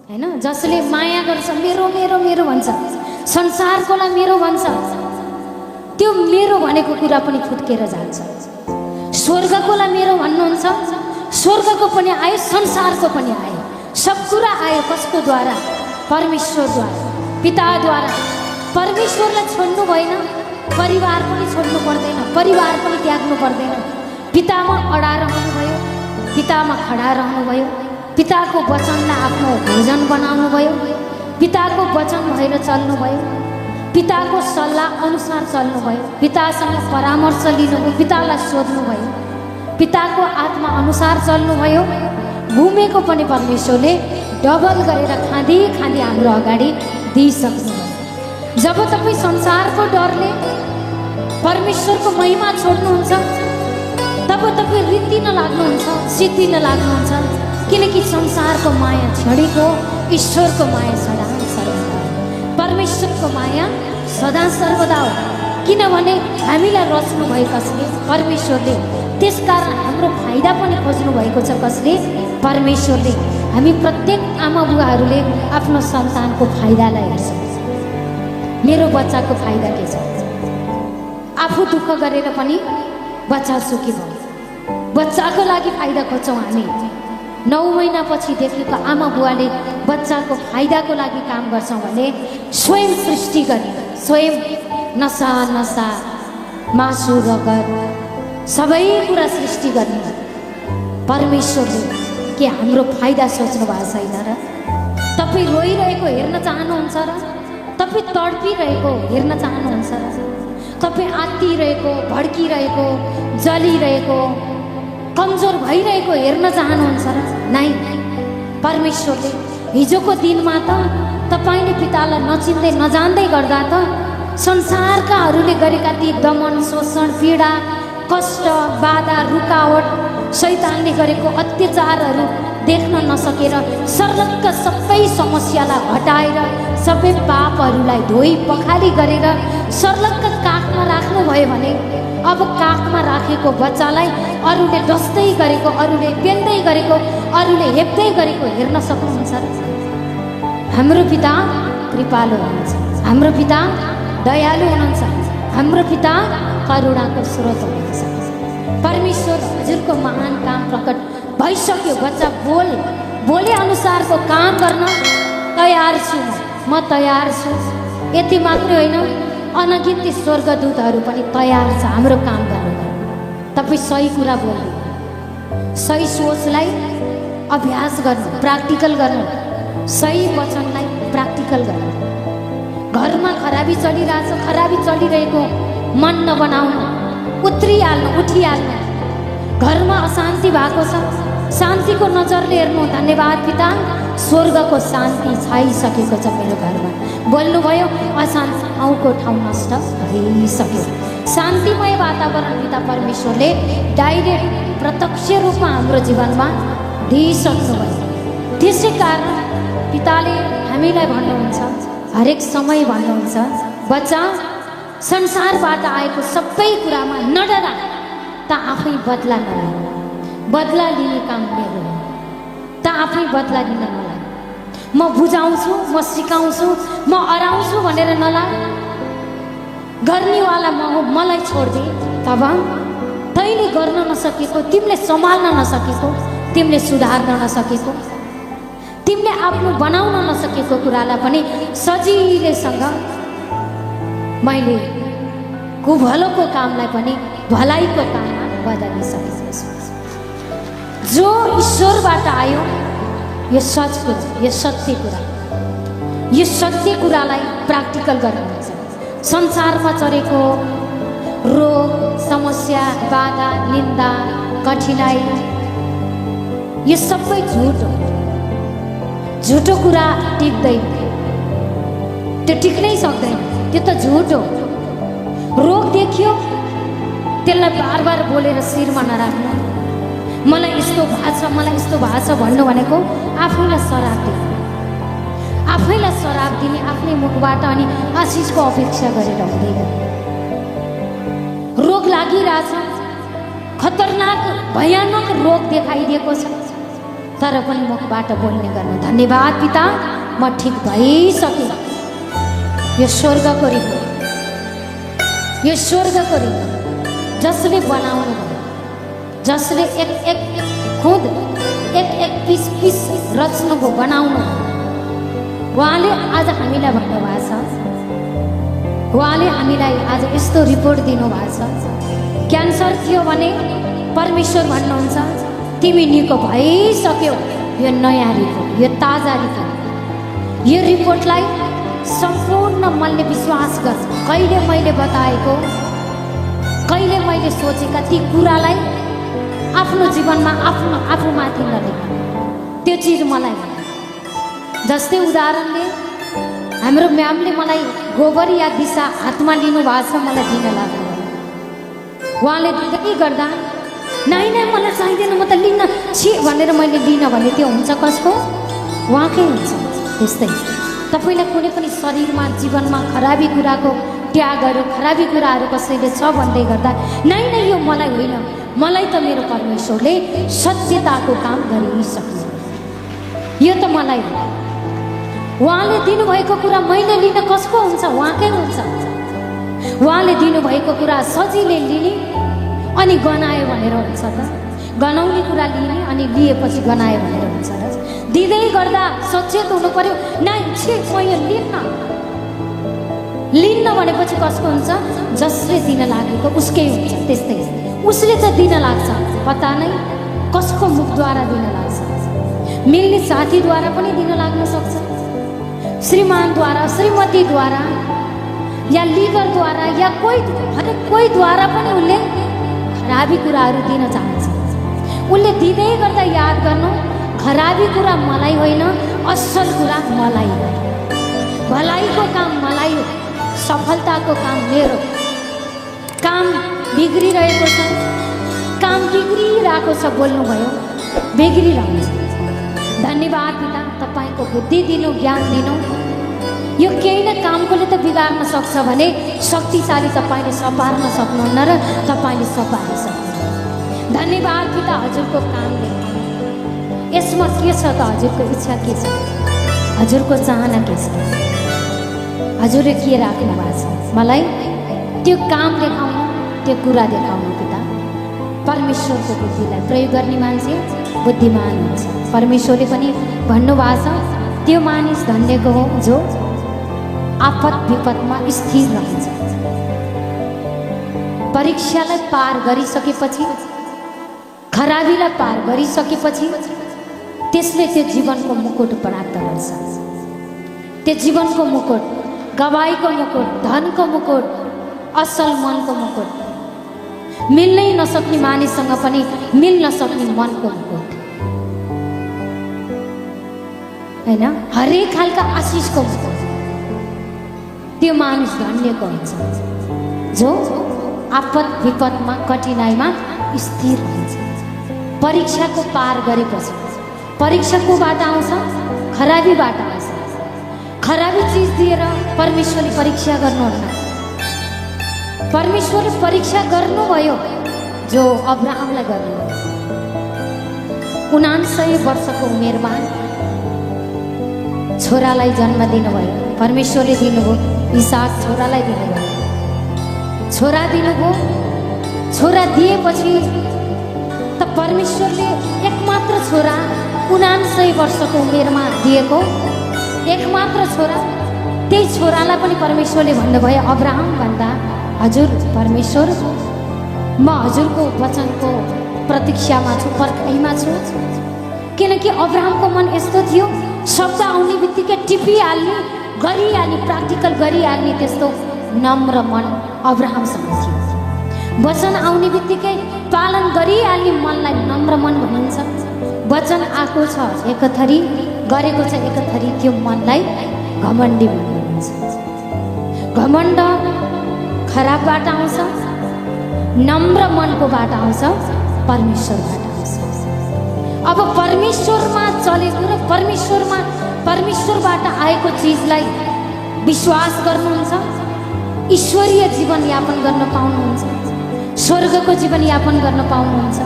हैन। जसले माया गर्छ मेरो मेरो मेरो भन्छ, संसारकोलाई मेरो भन्छ, त्यो मेरो भनेको कुरा पनि फुत्केर जान्छ। स्वर्गकोलाई मेरो भन्नुहुन्छ, स्वर्गको पनि आयो संसारको पनि आयो, सब कुरा आयो कसको द्वारा? परमेश्वरद्वारा, पिताद्वारा। परमेश्वरलाई छोड्नु भएन, परिवार पनि छोड्नु पर्दैन, परिवार पनि त्याग्नु पर्दैन। पितामा अडा रहनुभयो, पितामा खडा रहनुभयो, पिताको वचनलाई आफ्नो भोजन बनाउनुभयो, पिताको वचन भएर चल्नुभयो, पिताको सल्लाह अनुसार चल्नुभयो, पितासँग परामर्श लिनुभयो, पितालाई सोध्नुभयो, पिताको आत्मा अनुसार चल्नुभयो। घुमेको पनि परमेश्वरले डबल गरेर खाँदी खाँदी हाम्रो अगाडि दिइसक्नुभयो। जब तपाईँ संसारको डरले परमेश्वरको महिमा छोड्नुहुन्छ, तब तपाईँ रित्तिन लाग्नुहुन्छ, सिद्धिन लाग्नुहुन्छ, किनकि संसारको माया छडेको, ईश्वरको माया सदा सर्वदा हो, परमेश्वरको माया सदा सर्वदा हो। किनभने हामीलाई रच्नु भयो कसले? परमेश्वरले। त्यसकारण हाम्रो फाइदा पनि खोज्नु भएको छ कसले? परमेश्वरले। हामी प्रत्येक आमा बुवाहरूले आफ्नो सन्तानको फाइदालाई हेर्छौँ। मेरो बच्चाको फाइदा के छ? आफू दुःख गरेर पनि बच्चा सुखी भयो, बच्चाको लागि फाइदा खोज्छौँ हामी। 9 महिनापछि देखेको आमा बुवाले बच्चाको फाइदाको लागि काम गर्छौँ भने स्वयं सृष्टि गर्ने, स्वयं नसा नसा मासु रगत सबै कुरा सृष्टि गर्ने परमेश्वरले के हाम्रो फाइदा सोच्नु भएको छैन र? तपाईँ रोइरहेको हेर्न चाहनुहुन्छ र? तपाईँ तडपिरहेको हेर्न चाहनुहुन्छ र? तपाईँ आत्तिरहेको, भड्किरहेको, जलिरहेको, कमजोर भइरहेको हेर्न चाहनुहुन्छ र? नै। परमेश्वरले हिजोको दिनमा त तपाईँले पितालाई नचिन्दै नजान्दै गर्दा त संसारकाहरूले गरेका ती दमन, शोषण, पीडा, कष्ट, बाधा, रुकावट, शैतानले गरेको अत्याचारहरू देख्न नसकेर सर्लक्क सबै समस्यालाई हटाएर सबै पापहरूलाई धोई पखाली गरेर सर्लक्क काखमा राख्नुभयो भने अब काखमा राखेको बच्चालाई अरूले डस्दै गरेको, अरूले पेल्दै गरेको, अरूले हेप्दै गरेको हेर्न सक्नुहुन्छ र? हाम्रो पिता कृपालु हुनुहुन्छ, हाम्रो पिता दयालु हुनुहुन्छ, हाम्रो पिता करुणाको स्रोत हुनुहुन्छ। परमेश्वर हजुरको महान काम प्रकट भइसक्यो। बच्चा बोले अनुसारको काम गर्न तयार छु, म तयार छु। यति मात्रै होइन, अनगिन्त स्वर्गदूतहरू पनि तयार छ हाम्रो काम गर्नु। तपाईँ सही कुरा बोल्नु, सही सोचलाई अभ्यास गर्नु, प्र्याक्टिकल गर्नु, सही वचनलाई प्र्याक्टिकल गर्नु। घरमा खराबी चलिरहेछ, खराबी चलिरहेको मन नबनाउनु, उत्रिहाल्नु, उठिहाल्नु। घरमा अशान्ति भएको छ, शान्तिको नजरले हेर्नु। धन्यवाद पिता, स्वर्गको शान्ति छाइसकेको छ मेरो घरमा। बोल्नुभयो, अशान्ति ठाउँको ठाउँ नष्ट भइसक्यो। शान्तिमय वातावरण पिता परमेश्वरले डाइरेक्ट प्रत्यक्ष रूपमा हाम्रो जीवनमा दिइसक्नुभयो। त्यसै कारण पिताले हामीलाई भन्नुहुन्छ, हरेक समय भन्नुहुन्छ, बच्चा संसारबाट आएको सबै कुरामा नडरा, त आफै बदला नलिनु। बदला लिने काम मेरो हो, त आफै बदला लिन नला। म बुझाउँछु, म सिकाउँछु, म अराउँछु भनेर नला। गर्नेवाला म हो, मलाई छोड्दे। तब तैँले गर्न नसकेको, तिमीले सम्हाल्न नसकेको, तिमीले सुधार्न नसकेको, तिमीले आफ्नो बनाउन नसकेको कुरालाई पनि सजिलैसँग मैले कुभलोको कामलाई पनि भलाइको काममा बदलिसकेको छु। जो ईश्वरबाट आयो, यो सच कुरा, यो सत्य कुरा, यो सत्य कुरालाई प्र्याक्टिकल गर्नुहुन्छ। संसारमा चलेको रोग, समस्या, बाधा, निन्दा, कठिनाई, यो सबै झुट हो। झुटो कुरा टिक्दैन, त्यो टिक्नै सक्दैन, त्यो त झुट हो। रोग देखियो, त्यसलाई बार बार बोलेर शिरमा नराख्नु। मलाई यस्तो भएको छ, मलाई यस्तो भएको छ भन्नु भनेको आफैलाई श्राप दिने, आफैलाई श्राप दिने, आफ्नै मुखबाट अनि आशिषको अपेक्षा गरेर हुँदैन। रोग लागिरहेछ, खतरनाक भयानक रोग देखाइदिएको छ, तर पनि मुखबाट बोल्ने गर्नु। धन्यवाद पिता, म ठिक भइसकेँ। यो स्वर्गको रिपोर्ट, यो स्वर्गको रिपोर्ट जसले बनाउनु भयो, जसले एक एक खुद एक एक पिस पिस रच्नुभयो, बनाउनु, उहाँले आज हामीलाई भन्नुभएको छ, उहाँले हामीलाई आज यस्तो रिपोर्ट दिनुभएको छ। क्यान्सर थियो भने परमेश्वर भन्नुहुन्छ तिमी निको भइसक्यौ। यो नयाँ रिपोर्ट, यो ताजा रिपोर्ट, यो रिपोर्टलाई सम्पूर्ण मनले विश्वास गर्छ। कहिले मैले बताएको, कहिले मैले सोचेका ती कुरालाई आफ्नो जीवनमा आफूमाथि नलिनु, त्यो चिज मलाई। जस्तै उदाहरणले हाम्रो म्यामले मलाई गोबर या दिशा हातमा लिनु भएको छ, मलाई दिन लाग्यो। उहाँले दिँदै गर्दा नाइ नाइ मलाई चाहिँदैन, म त लिन्न छि भनेर मैले लिन भने त्यो हुन्छ कसको? उहाँकै हुन्छ। त्यस्तै तपाईँलाई कुनै पनि शरीरमा जीवनमा खराबी कुराको त्यागहरू, खराबी कुराहरू कसैले छ भन्दै गर्दा नाइ नाइ यो मलाई होइन, मलाई त मेरो परमेश्वरले सत्यताको काम गरिसक्नु, यो त मलाई हो। उहाँले दिनुभएको कुरा मैले लिन कसको हुन्छ? उहाँकै हुन्छ। उहाँले दिनुभएको कुरा सजिलै लिने अनि गनायो भनेर हुन्छ त? गनाउने कुरा लिने अनि लिएपछि गनायो भनेर हुन्छ र? दिँदै गर्दा सचेत हुनु पर्यो, नाइ छे म यो लिन्न भनेपछि कसको हुन्छ? जसले दिन लागेको उसकै हुन्छ। त्यस्तै उसले चाहिँ दिन लाग्छ, पत्ता नै कसको मुखद्वारा दिन लाग्छ। मिल्ने साथीद्वारा पनि दिन लाग्न सक्छ, श्रीमानद्वारा, श्रीमतीद्वारा, या लिडरद्वारा, या हरेक कोहीद्वारा पनि उसले खराबी कुराहरू दिन चाहन्छ। उसले दिँदै गर्दा याद गर्नु, खराबी कुरा मलाई होइन, असल कुरा मलाई हो, भलाइको काम मलाई हो, सफलताको काम मेरो। काम बिग्रिरहेको छ, काम बिग्रिरहेको छ, बोल्नुभयो बिग्रिरहेको छ। धन्यवाद पिता, तपाईँको बुद्धि दिनु, ज्ञान दिनु। यो केही न कामकोले त बिगार्न सक्छ भने शक्तिशाली तपाईँले सपार्न सक्नुहुन्न र तपाईँले सपार्न सक्नुहुन्छ। धन्यवाद पिता, हजुरको कामले यसमा के छ त? हजुरको इच्छा के छ? हजुरको चाहना के छ? हजुरले के राख्नु भएको छ? मलाई त्यो काम देखाउनु, त्यो कुरा देखाउनु पिता। परमेश्वरको बुद्धिलाई प्रयोग गर्ने मान्छे बुद्धिमान हुन्छ। परमेश्वरले पनि भन्नुभएको छ, त्यो मानिस धन्यको हो जो आपत विपदमा स्थिर रहन्छ। परीक्षालाई पार गरिसकेपछि, खराबीलाई पार गरिसकेपछि त्यसले त्यो जीवनको मुकुट प्राप्त गर्छ। त्यो जीवनको मुकुट, गवाईको मुकुट, धनको मुकुट, असल मनको मुकुट, मिल्नै नसक्ने मानिससँग पनि मिल्न सक्ने मनको मुकुट, हैन? हरेक खालका आशिषको मुकुट। त्यो मानिस धन्यको हुन्छ जो आपत विपदमा, कठिनाइमा स्थिर हुन्छ। परीक्षाको पार गरेपछि, परीक्षा कोबाट आउँछ? खराबीबाट आउँछ। खराबी चिज दिएर परमेश्वरले परीक्षा गर्नुहुन्न। परमेश्वरले परीक्षा गर्नुभयो जो अब्राहमलाई गर्नुभयो। 99 वर्षको उमेरमा छोरालाई जन्म दिनुभयो। परमेश्वरले दिनुभयो इसाक, छोरालाई दिनुभयो। छोरा दिनुभयो। छोरा दिएपछि त परमेश्वरले एकमात्र छोरा 99 वर्षको उमेरमा दिएको एकमात्र छोरा, त्यही छोरालाई पनि परमेश्वरले भन्नुभयो अब्राहम भन्दा हजुर परमेश्वर, म हजुरको वचनको प्रतीक्षामा छु, पर्खाइमा छु। किनकि अब्राहमको मन यस्तो थियो, शब्द आउने बित्तिकै टिपिहाल्ने, गरिहाल्ने, प्र्याक्टिकल गरिहाल्ने त्यस्तो नम्र मन अब्राहमसँग थियो। वचन आउने बित्तिकै पालन गरिहाल्ने मनलाई नम्र मन भनिन्छ। वचन आएको छ एकथरी, गरेको छ एकथरी, त्यो मनलाई घमण्डी मन भनिन्छ। घमण्ड खराबबाट आउँछ, नम्र मनको बाट आउँछ, परमेश्वरबाट आउँछ। अब परमेश्वरमा चलेको र परमेश्वरबाट आएको चिजलाई विश्वास गर्नुहुन्छ, ईश्वरीय जीवनयापन गर्न पाउनुहुन्छ, स्वर्गको जीवनयापन गर्न पाउनुहुन्छ।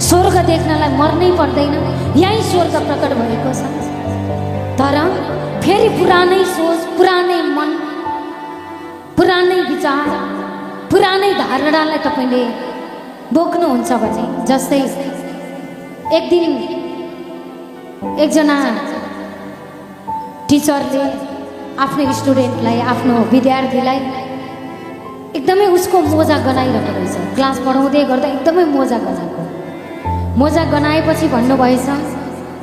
स्वर्ग देख्नलाई मर्नै पर्दैन, यही स्वर्ग प्रकट भएको छ। तर फेरि पुरानै सोच, पुरानै मन, पुरानै विचार, पुरानै धारणालाई तपाईँले बोक्नुहुन्छ भने, जस्तै एक दिन एकजना टिचरले आफ्नो स्टुडेन्टलाई, आफ्नो विद्यार्थीलाई एकदमै उसको मोजा गनाइरहेको रहेछ। क्लास पढाउँदै गर्दा एकदमै मोजा गनाएको। मोजा गनाएपछि भन्नुभएछ,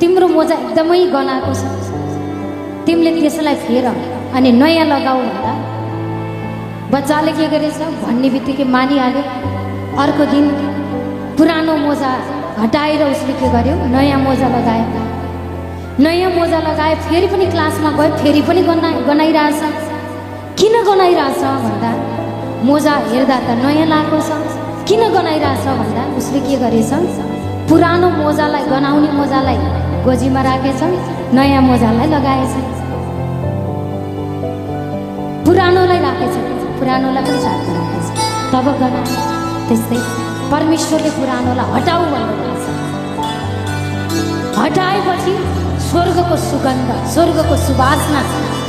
तिम्रो मोजा एकदमै गनाएको छ, तिमीले त्यसलाई फेर अनि नयाँ लगाऊ भन्दा बच्चाले के गरेछ भन्ने बित्तिकै मानिहाल्यो। अर्को दिन पुरानो मोजा हटाएर उसले के गर्यो, नयाँ मोजा लगायो। नयाँ मोजा लगाए, फेरि पनि क्लासमा गयो, फेरि पनि गनाइरहेछ। किन गनाइरहेछ भन्दा मोजा हेर्दा त नयाँ लगाएको छ, किन गनाइरहेछ भन्दा उसले के गरेछ, पुरानो मोजालाई, गनाउने मोजालाई गोजीमा राखेछ, नयाँ मोजालाई लगाएछ। पुरानोलाई राखेछ, पुरानोलाई पनि साथमा राखेछ, तब गना। त्यस्तै परमेश्वरले पुरानोलाई हटाऊ भन्नुभएको छ। हटाएपछि स्वर्गको सुगन्ध, स्वर्गको सुवासना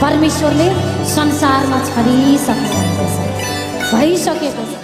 परमेश्वरले संसारमा छरिसक्नु भएको छ, भइसकेको छ।